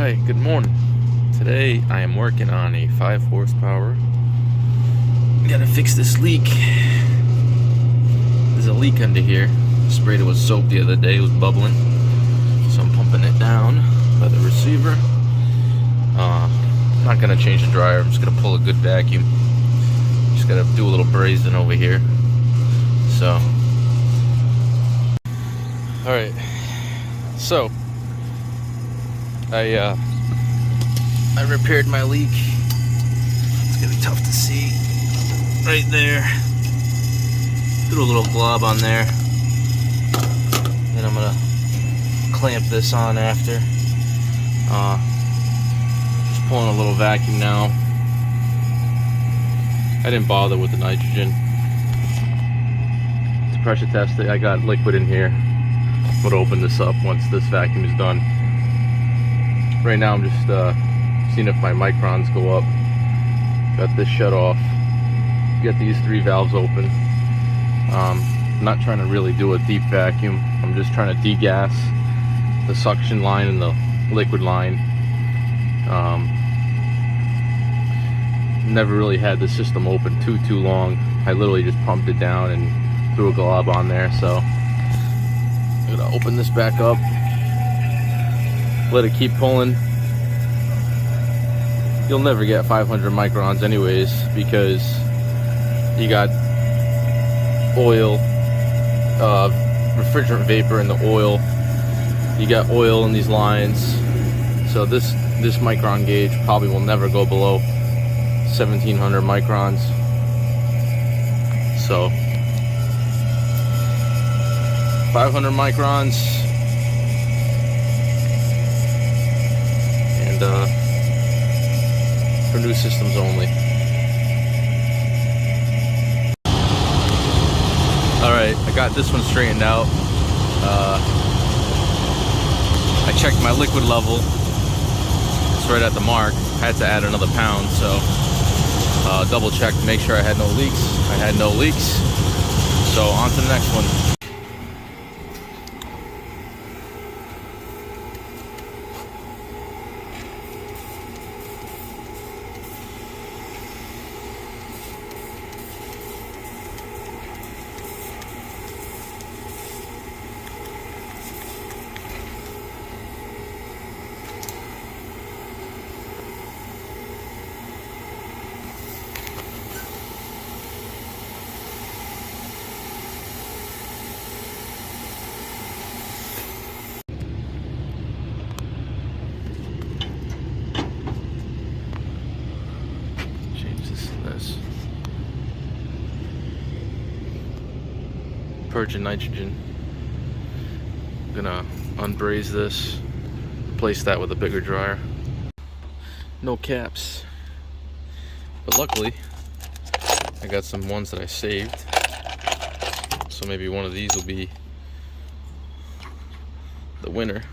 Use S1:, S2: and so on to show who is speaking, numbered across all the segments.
S1: Hi, good morning. Today I am working on a 5 horsepower. Gotta fix this leak. There's a leak under here. Sprayed it with soap the other day, it was bubbling. So I'm pumping it down by the receiver. I'm not gonna change the dryer, I'm just gonna pull a good vacuum. Just gotta do a little brazing over here. So, alright. So, I repaired my leak. It's gonna be tough to see right there. Threw a little glob on there. Then I'm gonna clamp this on after. Just pulling a little vacuum now. I didn't bother with the nitrogen. To pressure test it, I got liquid in here. I'm gonna open this up once this vacuum is done. Right now I'm just seeing if my microns go up. Got this shut off. Got these 3 valves open. I'm not trying to really do a deep vacuum. I'm just trying to degas the suction line and the liquid line. Never really had the system open too long. I literally just pumped it down and threw a glob on there. So I'm gonna open this back up. Let it keep pulling. You'll never get 500 microns anyways, because you got oil, refrigerant vapor in the oil. You got oil in these lines. So this micron gauge probably will never go below 1700 microns. So 500 microns. And for new systems only. Alright, I got this one straightened out. I checked my liquid level. It's right at the mark. I had to add another pound, so double checked to make sure I had no leaks. I had no leaks. So on to the next one. Purging nitrogen. I'm gonna unbraze this, replace that with a bigger dryer. No caps, but luckily I got some ones that I saved, so maybe one of these will be the winner.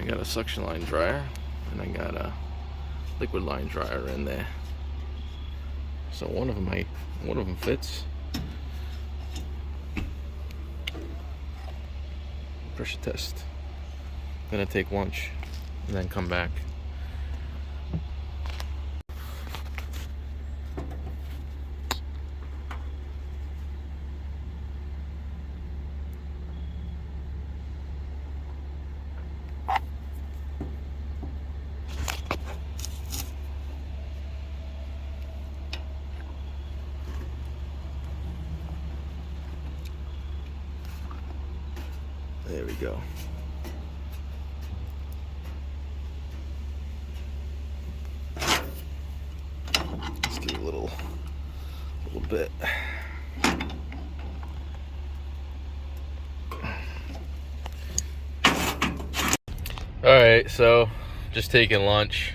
S1: I got a suction line dryer and I got a liquid line dryer in there. So one of them fits. Pressure test. Gonna take lunch and then come back. There we go. Let's give it a little bit. All right, so just taking lunch.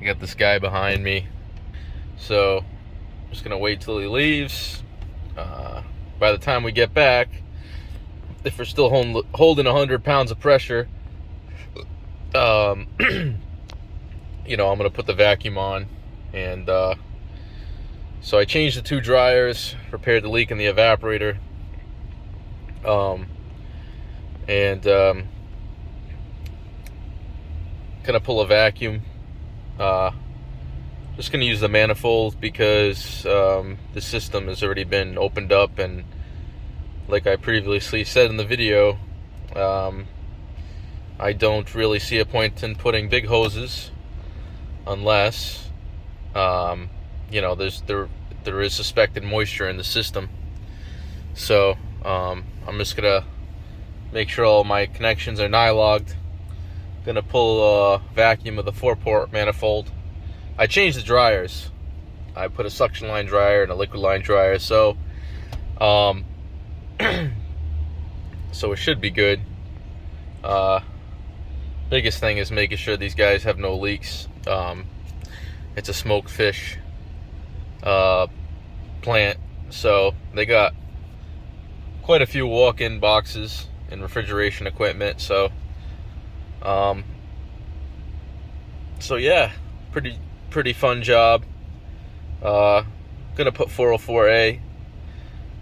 S1: I got this guy behind me, so I'm just gonna wait till he leaves. By the time we get back, if we're still holding 100 pounds of pressure, you know, I'm gonna put the vacuum on. And so I changed the 2 dryers, repaired the leak in the evaporator, and gonna pull a vacuum. Just gonna use the manifold because the system has already been opened up, and like I previously said in the video, I don't really see a point in putting big hoses unless you know, there is suspected moisture in the system. So I'm just gonna make sure all my connections are nylogged. Gonna pull a vacuum of the 4-port manifold. I changed the dryers. I put a suction line dryer and a liquid line dryer, so so it should be good. Biggest thing is making sure these guys have no leaks. It's a smoked fish plant, so they got quite a few walk-in boxes and refrigeration equipment. So so yeah, pretty fun job. Gonna put 404A.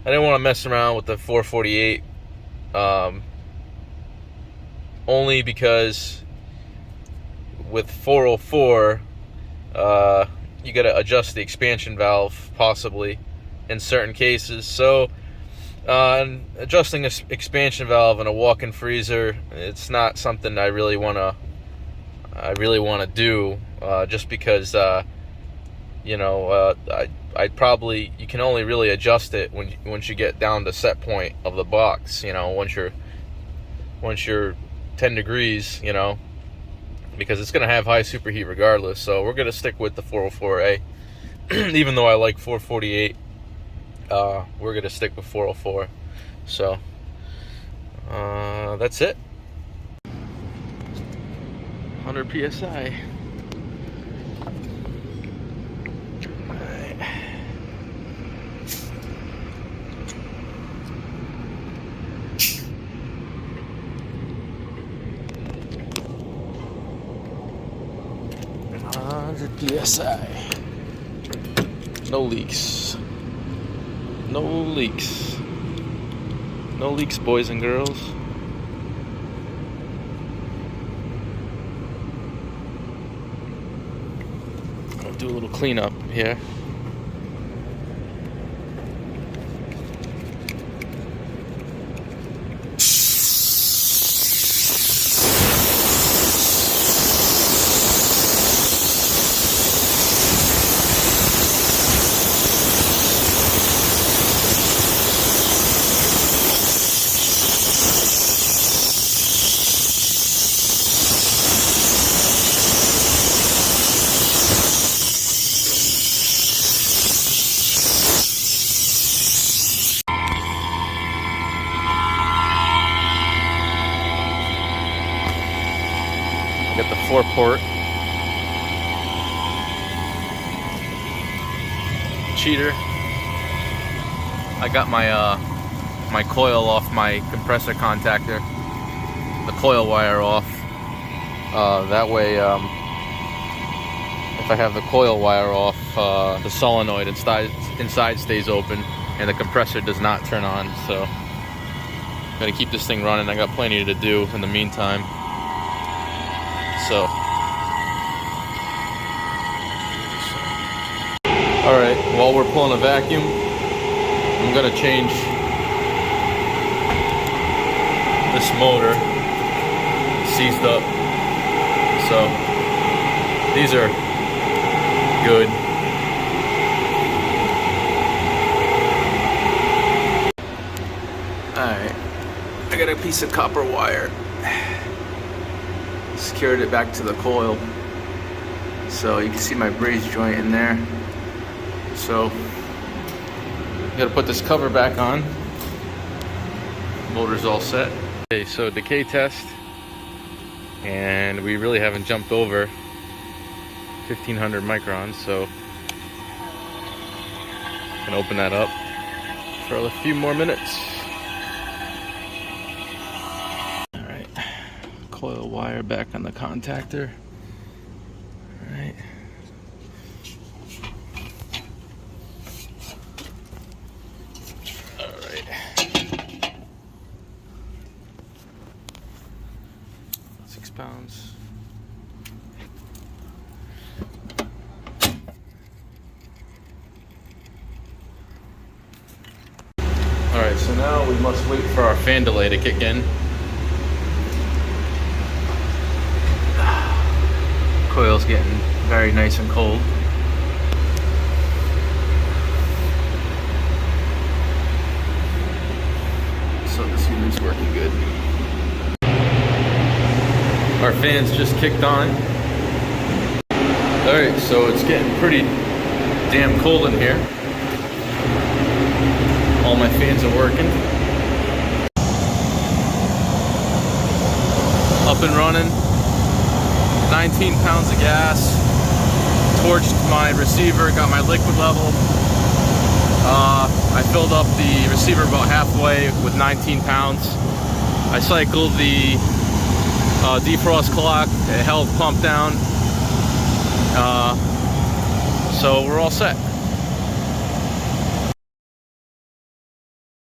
S1: I didn't want to mess around with the 448, only because with 404 you got to adjust the expansion valve possibly in certain cases. So adjusting an expansion valve in a walk-in freezer, it's not something I really want to do, just because you know, I'd probably, you can only really adjust it once you get down to set point of the box, you know, once you're 10 degrees, you know, because it's going to have high superheat regardless. So we're going to stick with the 404A. Even though I like 448, we're going to stick with 404. So that's it. 100 psi. PSI. No leaks. No leaks. No leaks, boys and girls. I'll do a little cleanup here. I got the 4-port cheater. I got my my coil off my compressor contactor, the coil wire off. That way, if I have the coil wire off, the solenoid inside stays open and the compressor does not turn on. So I'm gonna keep this thing running. I got plenty to do in the meantime. So, all right, while we're pulling a vacuum, I'm gonna change this motor. Seized up, so these are good. All right, I got a piece of copper wire. Secured it back to the coil, so you can see my braze joint in there. So you gotta put this cover back on. Motor's all set. Okay, so decay test, and we really haven't jumped over 1500 microns, so I'm gonna open that up for a few more minutes. Coil wire back on the contactor. All right. All right. pounds. Alright, so now we must wait for our fan delay to kick in. Coil's getting very nice and cold. So this unit's working good. Our fan's just kicked on. Alright, so it's getting pretty damn cold in here. All my fans are working. Up and running. 19 pounds of gas. Torched my receiver, got my liquid level. I filled up the receiver about halfway with 19 pounds. I cycled the defrost clock, it held pump down. So we're all set.